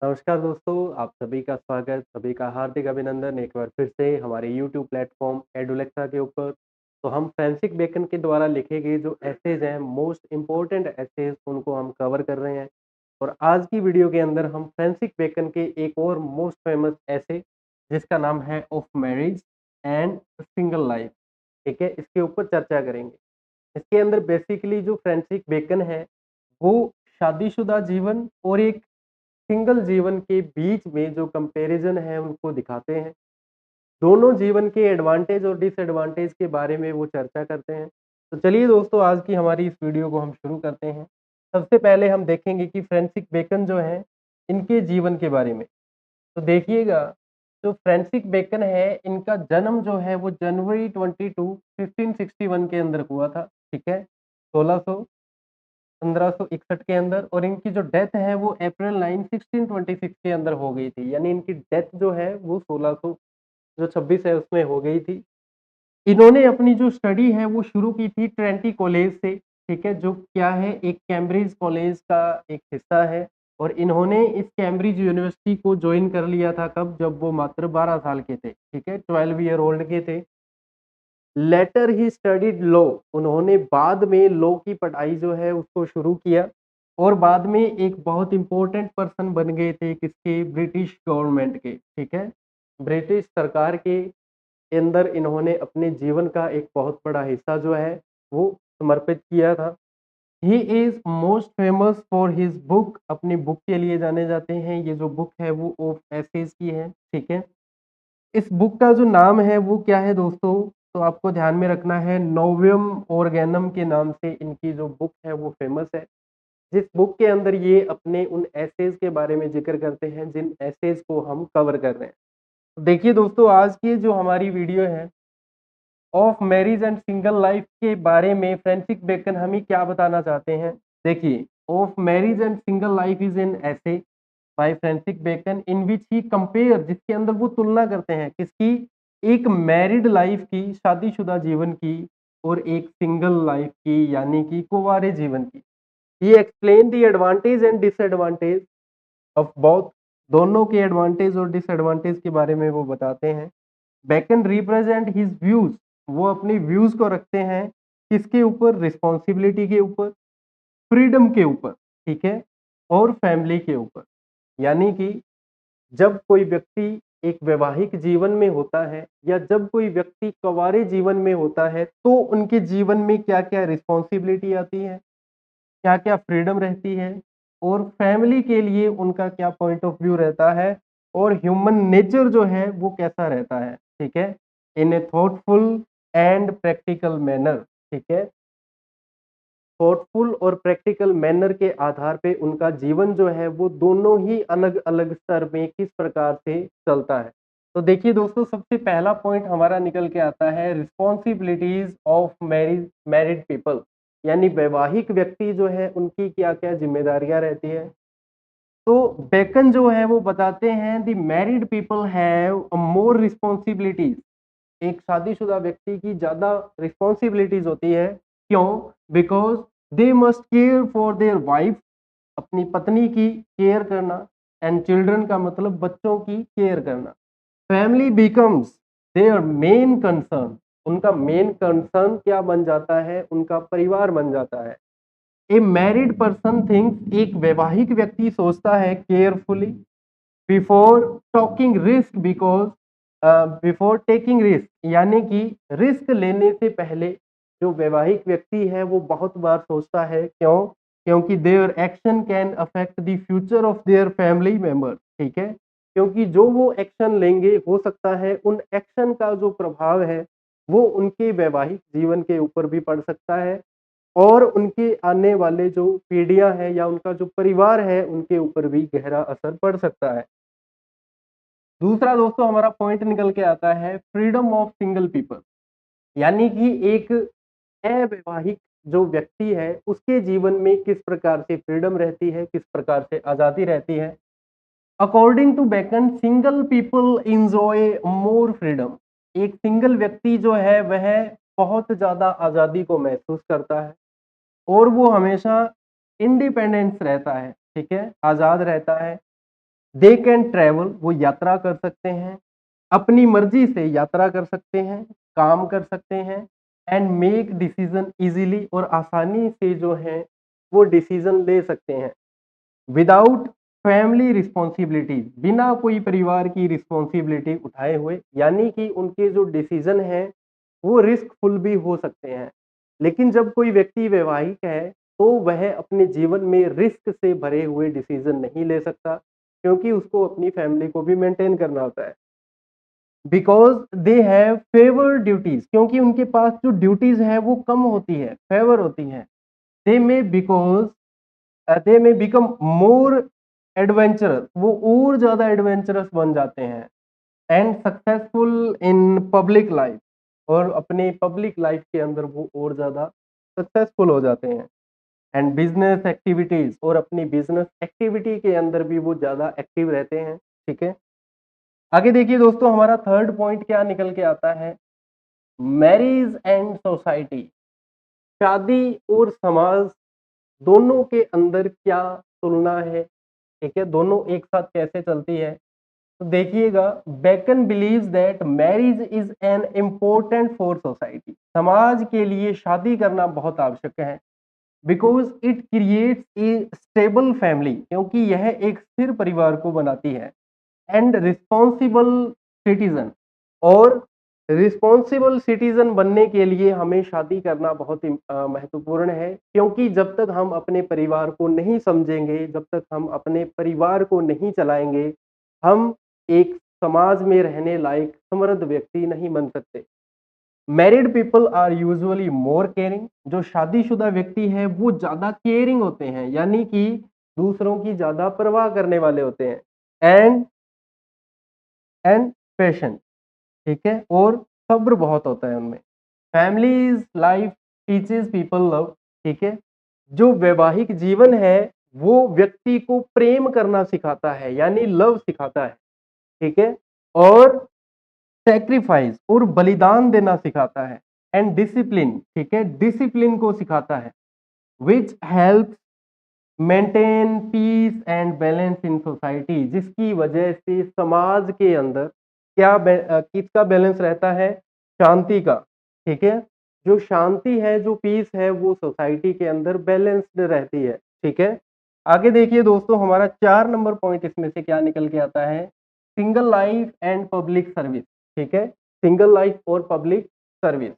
नमस्कार दोस्तों, आप सभी का स्वागत, सभी का हार्दिक अभिनंदन एक बार फिर से हमारे यूट्यूब प्लेटफ़ॉर्म एडुलेक्सा के ऊपर। तो हम फ्रांसिस बेकन के द्वारा लिखे गए जो एसेज़ हैं, मोस्ट इम्पोर्टेंट एसेज़ उनको हम कवर कर रहे हैं। और आज की वीडियो के अंदर हम फ्रांसिस बेकन के एक और मोस्ट फ़ेमस एसे जिसका नाम है of marriage and single life, ठीक है? इसके ऊपर चर्चा करेंगे। इसके अंदर बेसिकली जो फ्रांसिस बेकन है, वो शादीशुदा जीवन और एक सिंगल जीवन के बीच में जो कंपैरिजन है उनको दिखाते हैं। दोनों जीवन के एडवांटेज और डिसएडवांटेज के बारे में वो चर्चा करते हैं। तो चलिए दोस्तों, आज की हमारी इस वीडियो को हम शुरू करते हैं। सबसे पहले हम देखेंगे कि फ्रांसिस बेकन जो हैं, इनके जीवन के बारे में। तो देखिएगा, जो फ्रांसिस बेकन है, इनका जन्म जो है वो जनवरी 22 1561 के अंदर हुआ था, ठीक है? 1561 के अंदर। और इनकी जो डेथ है वो अप्रैल 9 1626 के अंदर हो गई थी। यानी इनकी डेथ जो है वो 1600 जो 26 है उसमें हो गई थी। इन्होंने अपनी जो स्टडी है वो शुरू की थी ट्रिनिटी कॉलेज से, ठीक है? जो क्या है, एक कैम्ब्रिज कॉलेज का एक हिस्सा है। और इन्होंने इस कैम्ब्रिज यूनिवर्सिटी को जॉइन कर लिया था कब? जब वो मात्र 12 साल के थे, ठीक है? 12 ईयर ओल्ड के थे। लेटर ही स्टडीड लॉ, उन्होंने बाद में लॉ की पढ़ाई जो है उसको शुरू किया। और बाद में एक बहुत इम्पोर्टेंट पर्सन बन गए थे किसके? ब्रिटिश गवर्नमेंट के, ठीक है? ब्रिटिश सरकार के अंदर इन्होंने अपने जीवन का एक बहुत बड़ा हिस्सा जो है वो समर्पित किया था। He is most famous for his book, अपनी बुक के लिए जाने जाते हैं। ये जो बुक है वो ऑफ एसेज की है, ठीक है? इस बुक का जो नाम है वो क्या है दोस्तों? तो आपको ध्यान में रखना है, नोवियम ऑर्गेनम के नाम से इनकी जो बुक है वो फ़ेमस है। जिस बुक के अंदर ये अपने उन एसेज़ के बारे में ज़िक्र करते हैं जिन एसेज़ को हम कवर कर रहे हैं। तो देखिए दोस्तों, आज की जो हमारी वीडियो है of marriage and single life के बारे में फ्रांसिस बेकन हमें क्या बताना चाहते हैं? देखिए, of marriage and single life is an essay by Francis Bacon in which he compare, जिसके अंदर वो तुलना करते हैं किसकी? एक मैरिड लाइफ की, शादीशुदा जीवन की, और एक सिंगल लाइफ की यानी कि कुंवारे जीवन की। He explain the advantage and disadvantage of both, दोनों के एडवांटेज और डिसएडवांटेज के बारे में वो बताते हैं। बेकन रिप्रेजेंट हिज व्यूज, वो अपनी व्यूज को रखते हैं किसके ऊपर? रिस्पॉन्सिबिलिटी के ऊपर, फ्रीडम के ऊपर, ठीक है? और फैमिली के ऊपर। यानी कि जब कोई व्यक्ति एक वैवाहिक जीवन में होता है या जब कोई व्यक्ति कुंवारे जीवन में होता है तो उनके जीवन में क्या-क्या रिस्पॉन्सिबिलिटी आती है, क्या-क्या फ्रीडम रहती है, और फैमिली के लिए उनका क्या पॉइंट ऑफ व्यू रहता है, और ह्यूमन नेचर जो है वो कैसा रहता है, ठीक है? In a thoughtful and practical manner, ठीक है? थॉटफुल और प्रैक्टिकल मैनर के आधार पे उनका जीवन जो है वो दोनों ही अलग-अलग स्तर में किस प्रकार से चलता है। तो देखिए दोस्तों, सबसे पहला पॉइंट हमारा निकल के आता है रिस्पॉन्सिबिलिटीज ऑफ मैरिड पीपल, यानी वैवाहिक व्यक्ति जो है उनकी क्या-क्या जिम्मेदारियां रहती है। तो बेकन जो है वो बताते हैं the married people have more responsibilities, एक शादीशुदा व्यक्ति की ज़्यादा रिस्पॉन्सिबिलिटीज होती है। क्यों? Because they must care for their wife, अपनी पत्नी की केयर करना, एंड चिल्ड्रन का मतलब बच्चों की केयर करना। Family becomes their main concern, उनका मेन कंसर्न क्या बन जाता है? उनका परिवार बन जाता है। ए मैरिड पर्सन थिंक्स, एक वैवाहिक व्यक्ति सोचता है carefully before talking risk, because before taking risk, यानी कि रिस्क लेने से पहले जो वैवाहिक व्यक्ति है वो बहुत बार सोचता है। क्यों? क्योंकि their action can affect the future of their family member, ठीक है? क्योंकि जो वो एक्शन लेंगे हो सकता है उन एक्शन का जो प्रभाव है वो उनके वैवाहिक जीवन के ऊपर भी पड़ सकता है, और उनके आने वाले जो पीढ़ियां हैं या उनका जो परिवार है उनके ऊपर भी गहरा असर पड़ सकता है। दूसरा दोस्तों हमारा पॉइंट निकल के आता है फ्रीडम ऑफ सिंगल पीपल, यानी कि एक अवैवाहिक जो व्यक्ति है उसके जीवन में किस प्रकार से फ्रीडम रहती है, किस प्रकार से आज़ादी रहती है। According to Bacon single people enjoy more freedom, एक सिंगल व्यक्ति जो है वह बहुत ज़्यादा आज़ादी को महसूस करता है, और वो हमेशा इंडिपेंडेंस रहता है, ठीक है? आज़ाद रहता है। दे कैन ट्रैवल, वो यात्रा कर सकते हैं, अपनी मर्जी से यात्रा कर सकते हैं, काम कर सकते हैं, एंड मेक डिसीजन इजीली, और आसानी से जो है वो डिसीजन ले सकते हैं, विदाउट फैमिली रिस्पॉन्सिबिलिटी, बिना कोई परिवार की रिस्पॉन्सिबिलिटी उठाए हुए, यानी कि उनके जो डिसीजन हैं वो रिस्कफुल भी हो सकते हैं। लेकिन जब कोई व्यक्ति वैवाहिक है तो वह अपने जीवन में रिस्क से भरे हुए डिसीजन नहीं ले सकता, क्योंकि उसको अपनी फैमिली को भी मेंटेन करना होता है। Because they have favour duties, क्योंकि उनके पास जो ड्यूटीज है वो कम होती है, फेवर होती है। दे मे बिकॉज दे में बिकम मोर एडवेंचरस, वो और ज्यादा एडवेंचरस बन जाते हैं, and successful in public life, और अपने पब्लिक लाइफ के अंदर वो और ज्यादा सक्सेसफुल हो जाते हैं, एंड बिजनेस एक्टिविटीज, और अपनी बिजनेस एक्टिविटी के अंदर भी वो ज्यादा एक्टिव रहते हैं। ठीक है, आगे देखिए दोस्तों, हमारा थर्ड पॉइंट क्या निकल के आता है, मैरिज एंड सोसाइटी, शादी और समाज दोनों के अंदर क्या तुलना है, ठीक है, दोनों एक साथ कैसे चलती है। तो देखिएगा, Bacon believes that marriage is an important for society, समाज के लिए शादी करना बहुत आवश्यक है, because it creates a stable family, क्योंकि यह एक स्थिर परिवार को बनाती है, एंड रिस्पॉन्सिबल सिटीजन, और रिस्पॉन्सिबल सिटीजन बनने के लिए हमें शादी करना बहुत ही महत्वपूर्ण है, क्योंकि जब तक हम अपने परिवार को नहीं समझेंगे, जब तक हम अपने परिवार को नहीं चलाएंगे, हम एक समाज में रहने लायक समृद्ध व्यक्ति नहीं बन सकते। Married people are usually more caring, जो शादीशुदा व्यक्ति है वो ज्यादा केयरिंग होते हैं, यानी कि दूसरों की ज्यादा परवाह करने वाले होते हैं, एंड पेशेंट, ठीक है, और सब्र बहुत होता है उनमें। Families life teaches people love, ठीक है, जो वैवाहिक जीवन है वो व्यक्ति को प्रेम करना सिखाता है, यानी लव सिखाता है, ठीक है, और सैक्रिफाइस, और बलिदान देना सिखाता है, एंड डिसिप्लिन, ठीक है, डिसिप्लिन को सिखाता है, which help maintain piece and balance in society, जिसकी वजह से समाज के अंदर क्या किसका बैलेंस रहता है, शांति का, ठीक है, जो शांति है, जो पीस है, वो सोसाइटी के अंदर बैलेंस्ड रहती है। ठीक है, आगे देखिए दोस्तों, हमारा 4 नंबर पॉइंट इसमें से क्या निकल के आता है, single life and public service, ठीक है, सिंगल लाइफ और public service.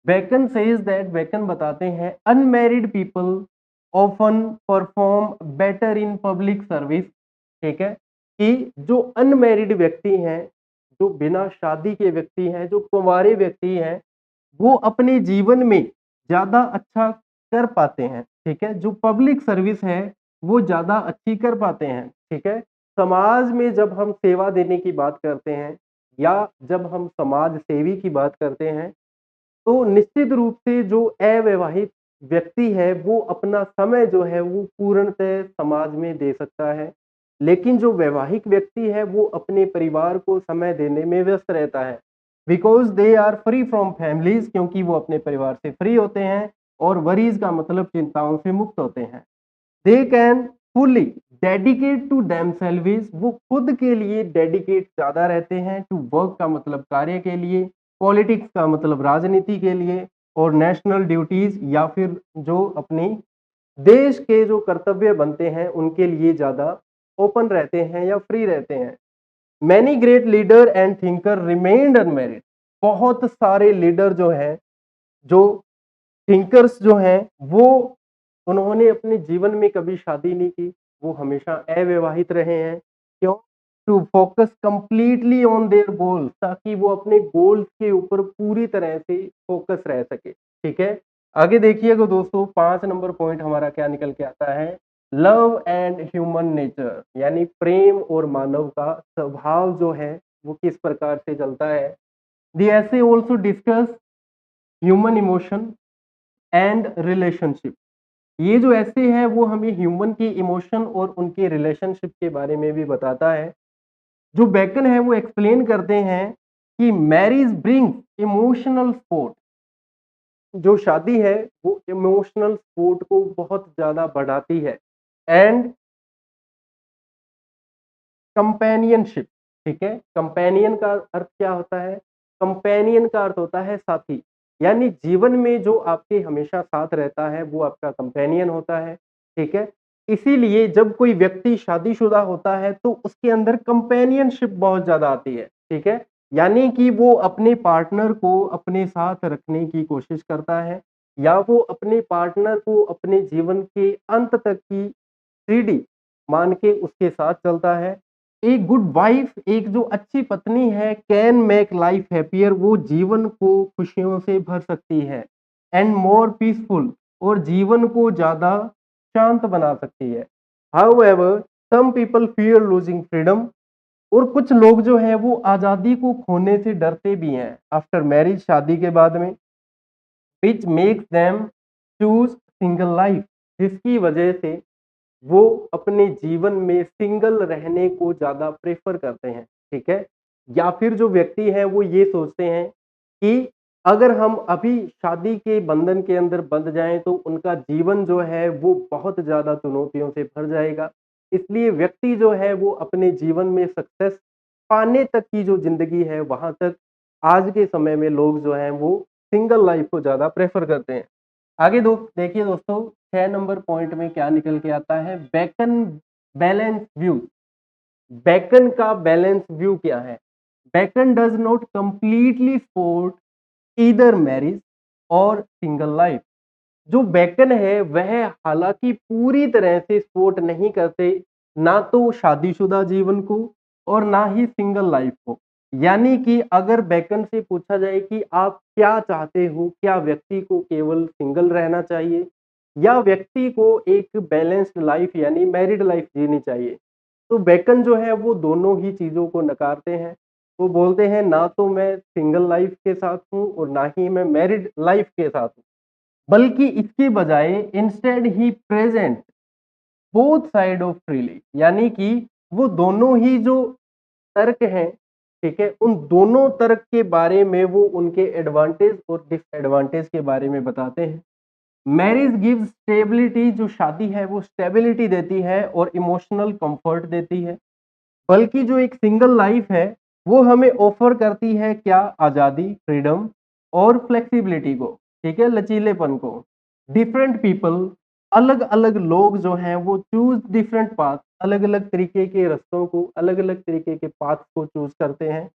Bacon says that, Bacon बताते हैं, unmarried people often perform better in public service, ठीक है, कि जो अनमैरिड व्यक्ति हैं, जो बिना शादी के व्यक्ति हैं, जो कुंवारे व्यक्ति हैं, वो अपने जीवन में ज्यादा अच्छा कर पाते हैं, ठीक है, जो पब्लिक सर्विस है वो ज्यादा अच्छी कर पाते हैं। ठीक है, समाज में जब हम सेवा देने की बात करते हैं, या जब हम समाज सेवी की बात करते हैं, तो निश्चित रूप से जो अवैवाहिक व्यक्ति है वो अपना समय जो है वो पूर्णतः समाज में दे सकता है, लेकिन जो वैवाहिक व्यक्ति है वो अपने परिवार को समय देने में व्यस्त रहता है, because they are free from families, क्योंकि वो अपने परिवार से फ्री होते हैं, और वरीज का मतलब चिंताओं से मुक्त होते हैं। They can fully dedicate to themselves, वो खुद के लिए डेडिकेट ज्यादा रहते हैं, टू वर्क का मतलब कार्य के लिए, पॉलिटिक्स का मतलब राजनीति के लिए, और नेशनल ड्यूटीज या फिर जो अपनी देश के जो कर्तव्य बनते हैं उनके लिए ज्यादा ओपन रहते हैं या फ्री रहते हैं। Many great leader and thinker remained unmarried, बहुत सारे लीडर जो हैं, जो थिंकर्स जो हैं, वो उन्होंने अपने जीवन में कभी शादी नहीं की, वो हमेशा अविवाहित रहे हैं। क्यों? To focus completely on their goals, ताकि वो अपने गोल्स के ऊपर पूरी तरह से फोकस रह सके। ठीक है, आगे देखिएगा दोस्तों, 5 नंबर पॉइंट हमारा क्या निकल के आता है, लव एंड ह्यूमन नेचर, यानी प्रेम और मानव का स्वभाव जो है वो किस प्रकार से चलता है। दी ऐसे also discuss human emotion and relationship, ये जो ऐसे है वो हमें ह्यूमन की इमोशन और उनके रिलेशनशिप के बारे में भी बताता है। जो बेकन है वो एक्सप्लेन करते हैं कि मैरिज ब्रिंग्स इमोशनल सपोर्ट, जो शादी है वो इमोशनल सपोर्ट को बहुत ज्यादा बढ़ाती है, एंड कंपेनियनशिप, ठीक है। कंपेनियन का अर्थ क्या होता है? कंपेनियन का अर्थ होता है साथी, यानी जीवन में जो आपके हमेशा साथ रहता है वो आपका कंपेनियन होता है, ठीक है। इसीलिए जब कोई व्यक्ति शादीशुदा होता है तो उसके अंदर कंपेनियनशिप बहुत ज़्यादा आती है, ठीक है। यानी कि वो अपने पार्टनर को अपने साथ रखने की कोशिश करता है या वो अपने पार्टनर को अपने जीवन के अंत तक की सीढ़ी मान के उसके साथ चलता है। एक गुड वाइफ, एक जो अच्छी पत्नी है, कैन मेक लाइफ हैप्पियर, वो जीवन को खुशियों से भर सकती है एंड मोर पीसफुल, और जीवन को ज़्यादा शांत बना सकती है। However some people fear losing freedom, और कुछ लोग जो है वो आज़ादी को खोने से डरते भी हैं आफ्टर मैरिज, शादी के बाद में, which makes them choose single life, जिसकी वजह से वो अपने जीवन में सिंगल रहने को ज़्यादा प्रेफ़र करते हैं, ठीक है? या फिर जो व्यक्ति हैं वो ये सोचते हैं कि अगर हम अभी शादी के बंधन के अंदर बंध जाएँ तो उनका जीवन जो है वो बहुत ज़्यादा चुनौतियों से भर जाएगा। इसलिए व्यक्ति जो है वो अपने जीवन में सक्सेस पाने तक की जो ज़िंदगी है वहाँ तक आज के समय में लोग जो हैं वो सिंगल लाइफ़ को ज़्यादा प्रेफ़र करते हैं। आगे दो देखिए दोस्तों, 6 नंबर पॉइंट में क्या निकल के आता है? Bacon balance view. बेकन का बैलेंस व्यू क्या है? Bacon does not completely support either marriage और सिंगल लाइफ। जो बेकन है वह हालांकि पूरी तरह से सपोर्ट नहीं करते, ना तो शादीशुदा जीवन को और ना ही सिंगल लाइफ को। यानी कि अगर बेकन से पूछा जाए कि आप क्या चाहते हो, क्या व्यक्ति को केवल सिंगल रहना चाहिए या व्यक्ति को एक बैलेंस्ड लाइफ यानी मैरिड लाइफ जीनी चाहिए, तो बेकन जो है वो दोनों ही चीज़ों को नकारते हैं। वो बोलते हैं ना तो मैं सिंगल लाइफ के साथ हूँ और ना ही मैं मैरिड लाइफ के साथ हूँ, बल्कि इसके बजाय instead he present both side of freely, यानी कि वो दोनों ही जो तर्क हैं, ठीक है, उन दोनों तर्क के बारे में वो उनके एडवांटेज और डिसएडवांटेज के बारे में बताते हैं। मैरिज गिव्स स्टेबिलिटी, जो शादी है वो स्टेबिलिटी देती है और इमोशनल कंफर्ट देती है, बल्कि जो एक सिंगल लाइफ है वो हमें ऑफर करती है क्या? आज़ादी, फ्रीडम और फ्लेक्सिबिलिटी को, ठीक है, लचीलेपन को। डिफरेंट पीपल, अलग अलग लोग जो हैं वो चूज डिफरेंट पाथ, अलग अलग तरीके के रास्तों को, अलग अलग तरीके के पाथ को चूज करते हैं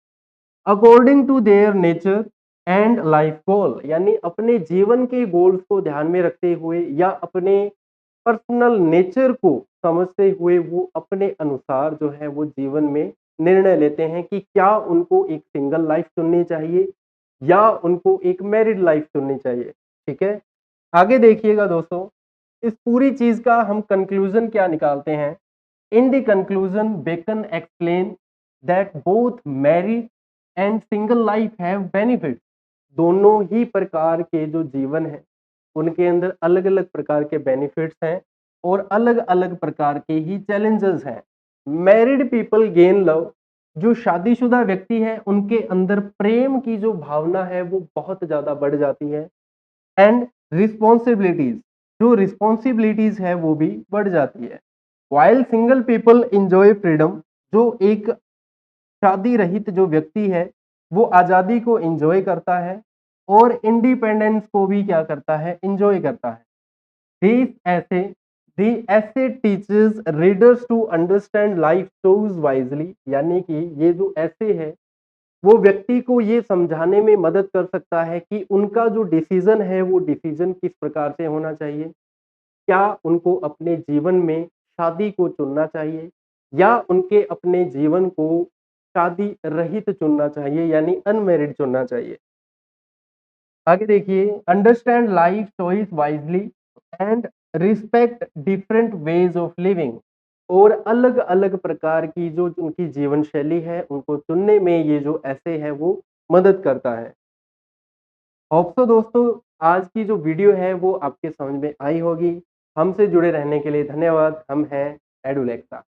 according to their nature and life goal, यानी अपने जीवन के गोल्स को ध्यान में रखते हुए या अपने पर्सनल नेचर को समझते हुए वो अपने अनुसार जो है वो जीवन में निर्णय लेते हैं कि क्या उनको एक सिंगल लाइफ चुननी चाहिए या उनको एक मैरिड लाइफ चुननी चाहिए, ठीक है। आगे देखिएगा दोस्तों, इस पूरी चीज का हम कंक्लूजन क्या निकालते हैं? In the conclusion Bacon explain that both married and single life have benefit. दोनों ही प्रकार के जो जीवन है उनके अंदर अलग अलग प्रकार के बेनिफिट्स हैं और अलग अलग प्रकार के ही चैलेंजेस हैं। मैरिड पीपल गेन लव, जो शादीशुदा व्यक्ति है उनके अंदर प्रेम की जो भावना है वो बहुत ज्यादा बढ़ जाती है एंड रिस्पॉन्सिबिलिटीज, जो रिस्पॉन्सिबिलिटीज है वो भी बढ़ जाती है। While single people enjoy freedom, जो एक शादी रहित जो व्यक्ति है वो आज़ादी को एंजॉय करता है और इंडिपेंडेंस को भी क्या करता है? एंजॉय करता है। This essay the essay teaches readers to understand life choose wisely, यानी कि ये जो ऐसे है वो व्यक्ति को ये समझाने में मदद कर सकता है कि उनका जो डिसीजन है वो डिसीजन किस प्रकार से होना चाहिए। क्या उनको अपने जीवन में शादी को चुनना चाहिए या उनके अपने जीवन को शादी रहित चुनना चाहिए यानी अनमैरिड चुनना चाहिए। आगे देखिए, understand life choice wisely and respect different ways of living, और अलग अलग प्रकार की जो उनकी जीवन शैली है उनको चुनने में ये जो ऐसे है वो मदद करता है। होप सो दोस्तों, आज की जो वीडियो है वो आपके समझ में आई होगी। हमसे जुड़े रहने के लिए धन्यवाद। हम हैं एडुलेक्सा।